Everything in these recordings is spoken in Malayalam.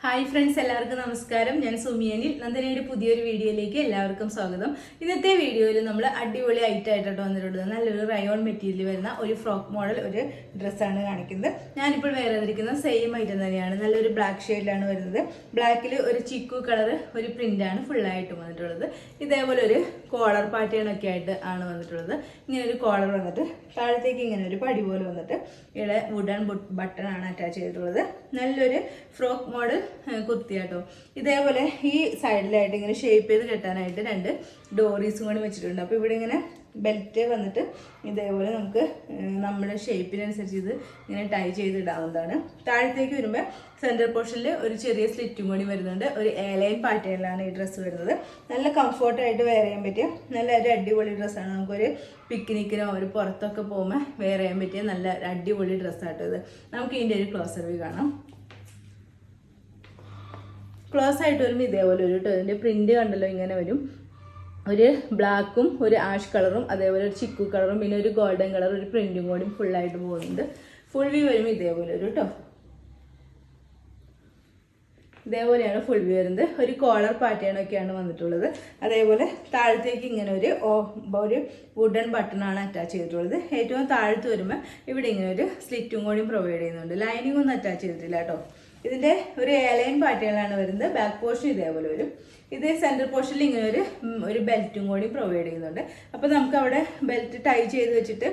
ഹായ് ഫ്രണ്ട്സ്, എല്ലാവർക്കും നമസ്കാരം. ഞാൻ സുമിയനിൽ നന്ദനയുടെ പുതിയൊരു വീഡിയോയിലേക്ക് എല്ലാവർക്കും സ്വാഗതം. ഇന്നത്തെ വീഡിയോയിൽ നമ്മൾ അടിപൊളി ആയിട്ടായിട്ടോ വന്നിട്ടുള്ളത് നല്ലൊരു റയോൺ മെറ്റീരിയൽ വരുന്ന ഒരു ഫ്രോക്ക് മോഡൽ ഒരു ഡ്രസ്സാണ് കാണിക്കുന്നത്. ഞാനിപ്പോൾ വേറെ ഇരിക്കുന്ന സെയിം ഐറ്റം തന്നെയാണ്. നല്ലൊരു ബ്ലാക്ക് ഷെയ്ഡിലാണ് വരുന്നത്. ബ്ലാക്കിൽ ഒരു ചിക്കു കളർ ഒരു പ്രിന്റാണ് ഫുള്ളായിട്ട് വന്നിട്ടുള്ളത്. ഇതേപോലെ ഒരു കോളർ പാറ്റേൺ ഒക്കെ ആയിട്ട് ആണ് വന്നിട്ടുള്ളത്. ഇങ്ങനെ ഒരു കോളർ വന്നിട്ട് താഴത്തേക്ക് ഇങ്ങനെ ഒരു പടി പോലെ വന്നിട്ട് ഇവിടെ വുഡൻ ബട്ടൺ ആണ് അറ്റാച്ച് ചെയ്തിട്ടുള്ളത്. നല്ലൊരു ഫ്രോക്ക് മോഡൽ കുർത്തിയാട്ടോ. ഇതേപോലെ ഈ സൈഡിലായിട്ട് ഇങ്ങനെ ഷേപ്പ് ചെയ്ത് കെട്ടാനായിട്ട് രണ്ട് ഡോറീസും കൂടി വെച്ചിട്ടുണ്ട്. അപ്പോൾ ഇവിടെ ഇങ്ങനെ ബെൽറ്റ് വന്നിട്ട് ഇതേപോലെ നമുക്ക് നമ്മുടെ ഷേപ്പിനനുസരിച്ച് ഇത് ഇങ്ങനെ ടൈ ചെയ്തിടാവുന്നതാണ്. താഴത്തേക്ക് വരുമ്പോൾ സെൻറ്റർ പോർഷനിൽ ഒരു ചെറിയ സ്ലിറ്റും കൂടി വരുന്നുണ്ട്. ഒരു എയർലൈൻ പാറ്റേണിലാണ് ഈ ഡ്രസ്സ് വരുന്നത്. നല്ല കംഫർട്ടായിട്ട് വെയർ ചെയ്യാൻ പറ്റിയ നല്ല ഒരു അടിപൊളി ഡ്രസ്സാണ്. നമുക്കൊരു പിക്നിക്കിനോ ഒരു പുറത്തൊക്കെ പോകുമ്പോൾ വെയർ ചെയ്യാൻ പറ്റിയ നല്ല അടിപൊളി ഡ്രസ്സാട്ടോ ഇത്. നമുക്ക് ഇതിൻ്റെ ഒരു ക്ലോസർ വ്യൂ കാണാം. ക്ലോസ് ആയിട്ട് വരുമ്പോൾ ഇതേപോലെ ഒരു ഇതിൻ്റെ പ്രിന്റ് കണ്ടല്ലോ, ഇങ്ങനെ വരും. ഒരു ബ്ലാക്കും ഒരു ആഷ് കളറും അതേപോലെ ഒരു ചിക്കു കളറും പിന്നെ ഒരു ഗോൾഡൻ കളർ ഒരു പ്രിന്റും കൂടി ഫുള്ളായിട്ട് പോകുന്നുണ്ട്. ഫുൾ വ്യൂ വരുമ്പോൾ ഇതേപോലെ ഒരു ഇതേപോലെയാണ് ഫുൾ വ്യൂ വരുന്നത്. ഒരു കോളർ പാറ്റേൺ ഒക്കെയാണ് വന്നിട്ടുള്ളത്. അതേപോലെ താഴത്തേക്ക് ഇങ്ങനെ ഒരു വുഡൻ ബട്ടണാണ് അറ്റാച്ച് ചെയ്തിട്ടുള്ളത്. ഏറ്റവും താഴത്ത് വരുമ്പോൾ ഇവിടെ ഇങ്ങനെ ഒരു സ്ലിറ്റും കൂടി പ്രൊവൈഡ് ചെയ്യുന്നുണ്ട്. ലൈനിങ് ഒന്നും അറ്റാച്ച് ചെയ്തിട്ടില്ല കേട്ടോ. ഇതിൻ്റെ ഒരു എയർലൈൻ പാറ്റേണിലാണ് വരുന്നത്. ബാക്ക് പോർഷൻ ഇതേപോലെ വരും. ഇതേ സെൻറ്റർ പോർഷനിൽ ഇങ്ങനെ ഒരു ബെൽറ്റും കൂടി പ്രൊവൈഡ് ചെയ്യുന്നുണ്ട്. അപ്പോൾ നമുക്ക് അവിടെ ബെൽറ്റ് ടൈ ചെയ്ത് വെച്ചിട്ട്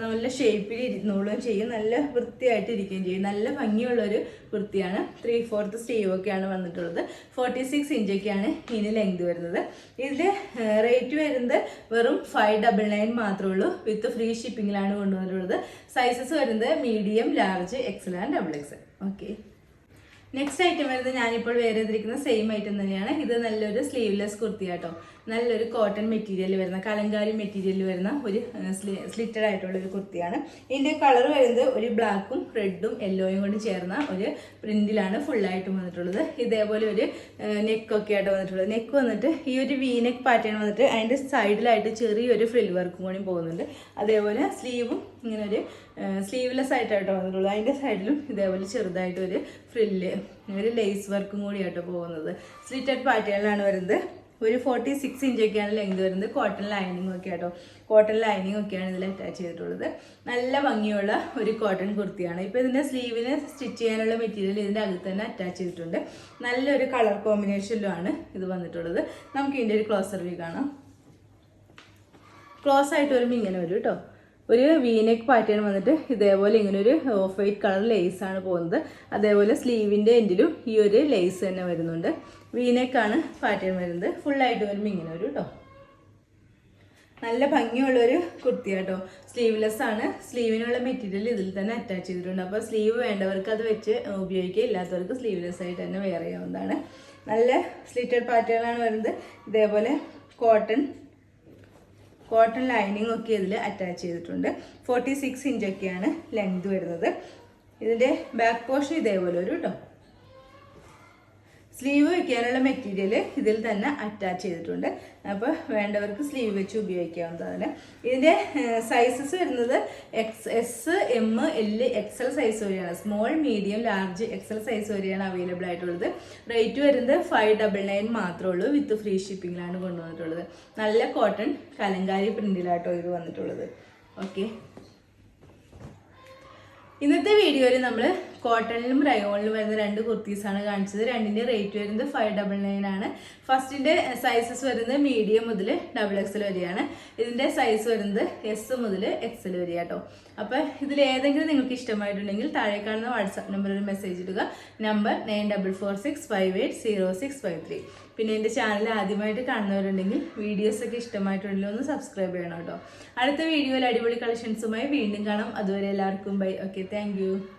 നല്ല ഷേപ്പിൽ ഇരുന്നോളുകയും ചെയ്യും, നല്ല വൃത്തിയായിട്ട് ഇരിക്കുകയും ചെയ്യും. നല്ല ഭംഗിയുള്ളൊരു വൃത്തിയാണ്. 3/4 സ്ലീവ് ഒക്കെയാണ് വന്നിട്ടുള്ളത്. 46 ഇഞ്ചൊക്കെയാണ് ഇതിന് ലെങ്ത് വരുന്നത്. ഇതിൻ്റെ റേറ്റ് വരുന്നത് വെറും 599 മാത്രമേ ഉള്ളൂ. വിത്ത് ഫ്രീ ഷിപ്പിങ്ങിലാണ് കൊണ്ടുവന്നിട്ടുള്ളത്. സൈസസ് വരുന്നത് medium, large, Excel and XXL. Okay, next item വരുന്നത് ഞാനിപ്പോൾ വേറെ ചെയ്തിരിക്കുന്ന സെയിം ഐറ്റം തന്നെയാണ്. ഇത് നല്ലൊരു സ്ലീവ്ലെസ് കുർത്തിയാട്ടോ. നല്ലൊരു കോട്ടൺ മെറ്റീരിയൽ വരുന്ന കലങ്കാരി മെറ്റീരിയൽ വരുന്ന ഒരു സ്ലിറ്റഡ് ആയിട്ടുള്ള ഒരു കുർത്തിയാണ്. ഇതിൻ്റെ കളർ വരുന്നത് ഒരു ബ്ലാക്കും റെഡും യെല്ലോയും കൊണ്ട് ചേർന്ന ഒരു പ്രിന്റിലാണ് ഫുള്ളായിട്ട് വന്നിട്ടുള്ളത്. ഇതേപോലെ ഒരു നെക്കൊക്കെ ആയിട്ട് വന്നിട്ടുള്ളത്. നെക്ക് വന്നിട്ട് ഈ ഒരു വി നെക്ക് പാറ്റേൺ വന്നിട്ട് അതിൻ്റെ സൈഡിലായിട്ട് ചെറിയൊരു ഫ്രിൽ വർക്കും കൂടി പോകുന്നുണ്ട്. അതേപോലെ സ്ലീവും ഇങ്ങനെ ഒരു സ്ലീവ്ലെസ് ആയിട്ടാട്ടോ വന്നിട്ടുള്ളത്. അതിൻ്റെ സൈഡിലും ഇതേപോലെ ചെറുതായിട്ട് ഒരു ഫ്രില്ല് ഒരു ലേസ് വർക്കും കൂടിയാട്ടോ പോകുന്നത്. സ്ലിറ്റഡ് പാറ്റേണിലാണ് വരുന്നത്. ഒരു 46 ഇഞ്ചൊക്കെയാണ് ലെങ്ത് വരുന്നത്. കോട്ടൺ ലൈനിങ് ഒക്കെ ആട്ടോ. കോട്ടൺ ലൈനിങ് ഒക്കെയാണ് ഇതിൽ അറ്റാച്ച് ചെയ്തിട്ടുള്ളത്. നല്ല ഭംഗിയുള്ള ഒരു കോട്ടൺ കുർത്തിയാണ്. ഇപ്പോൾ ഇതിൻ്റെ സ്ലീവിന് സ്റ്റിച്ച് ചെയ്യാനുള്ള മെറ്റീരിയൽ ഇതിൻ്റെ അകത്ത് തന്നെ അറ്റാച്ച് ചെയ്തിട്ടുണ്ട്. നല്ലൊരു കളർ കോമ്പിനേഷനിലുമാണ് ഇത് വന്നിട്ടുള്ളത്. നമുക്ക് ഇതിൻ്റെ ഒരു ക്ലോസർ വ്യൂ കാണാം. ക്ലോസ് ആയിട്ട് വരുമ്പോൾ ഇങ്ങനെ വരും കേട്ടോ. ഒരു വീനെക്ക് പാറ്റേൺ വന്നിട്ട് ഇതേപോലെ ഇങ്ങനെ ഒരു ഓഫ് വൈറ്റ് കളർ ലേസ് ആണ് പോകുന്നത്. അതേപോലെ സ്ലീവിൻ്റെ എൻഡിലും ഈ ഒരു ലേസ് തന്നെ വരുന്നുണ്ട്. വീനെക്കാണ് പാറ്റേൺ വരുന്നത്. ഫുള്ളായിട്ട് വരുമ്പോൾ ഇങ്ങനെ വരും കേട്ടോ. നല്ല ഭംഗിയുള്ളൊരു കുർത്തി കേട്ടോ. സ്ലീവ്ലെസ് ആണ്. സ്ലീവിനുള്ള മെറ്റീരിയൽ ഇതിൽ തന്നെ അറ്റാച്ച് ചെയ്തിട്ടുണ്ട്. അപ്പോൾ സ്ലീവ് വേണ്ടവർക്ക് അത് വെച്ച് ഉപയോഗിക്കുക, ഇല്ലാത്തവർക്ക് സ്ലീവ്ലെസ് ആയിട്ട് തന്നെ വെയർ ചെയ്യാവുന്നതാണ്. നല്ല സ്ലിറ്റഡ് പാറ്റേണാണ് വരുന്നത്. ഇതേപോലെ കോട്ടൺ ലൈനിങ് ഒക്കെ ഇതിൽ അറ്റാച്ച് ചെയ്തിട്ടുണ്ട്. 46 ഇഞ്ചൊക്കെയാണ് ലെങ്ത് വരുന്നത്. ഇതിൻ്റെ ബാക്ക് പോർഷൻ ഇതേപോലെ ഒരു കേട്ടോ. സ്ലീവ് വയ്ക്കാനുള്ള മെറ്റീരിയൽ ഇതിൽ തന്നെ അറ്റാച്ച് ചെയ്തിട്ടുണ്ട്. അപ്പോൾ വേണ്ടവർക്ക് സ്ലീവ് വെച്ച് ഉപയോഗിക്കാവുന്നതാണ്. ഇതിൻ്റെ സൈസസ് വരുന്നത് XS, M, L, XL size വരെയാണ്. Small, medium, large, XL size വരെയാണ് അവൈലബിൾ ആയിട്ടുള്ളത്. റേറ്റ് വരുന്നത് 599 മാത്രമേ ഉള്ളൂ. വിത്ത് ഫ്രീ ഷിപ്പിങ്ങിലാണ് കൊണ്ടുവന്നിട്ടുള്ളത്. നല്ല കോട്ടൺ കലങ്കാരി പ്രിന്റിലാട്ടോ ഇത് വന്നിട്ടുള്ളത്. ഓക്കെ, ഇന്നത്തെ വീഡിയോയിൽ നമ്മൾ കോട്ടണിലും റയോണിലും വരുന്ന രണ്ട് കുർത്തീസാണ് കാണിച്ചത്. രണ്ടിൻ്റെ റേറ്റ് വരുന്നത് 599 ആണ്. ഫസ്റ്റിൻ്റെ സൈസസ് വരുന്നത് മീഡിയം മുതൽ XXL വരെയാണ്. ഇതിൻ്റെ സൈസ് വരുന്നത് S മുതൽ XL വരെയാട്ടോ. അപ്പോൾ ഇതിൽ ഏതെങ്കിലും നിങ്ങൾക്ക് ഇഷ്ടമായിട്ടുണ്ടെങ്കിൽ താഴെ കാണുന്ന വാട്സാപ്പ് നമ്പറിൽ മെസ്സേജ് ഇടുക. നമ്പർ 9446580653. പിന്നെ എൻ്റെ ചാനൽ ആദ്യമായിട്ട് കാണുന്നവരുണ്ടെങ്കിൽ വീഡിയോസൊക്കെ ഇഷ്ടമായിട്ടുണ്ടെങ്കിൽ ഒന്ന് സബ്സ്ക്രൈബ് ചെയ്യണം കേട്ടോ. അടുത്ത വീഡിയോയിൽ അടിപൊളി കളക്ഷൻസുമായി വീണ്ടും കാണാം. അതുവരെ എല്ലാവർക്കും ബൈ. Okay, thank you.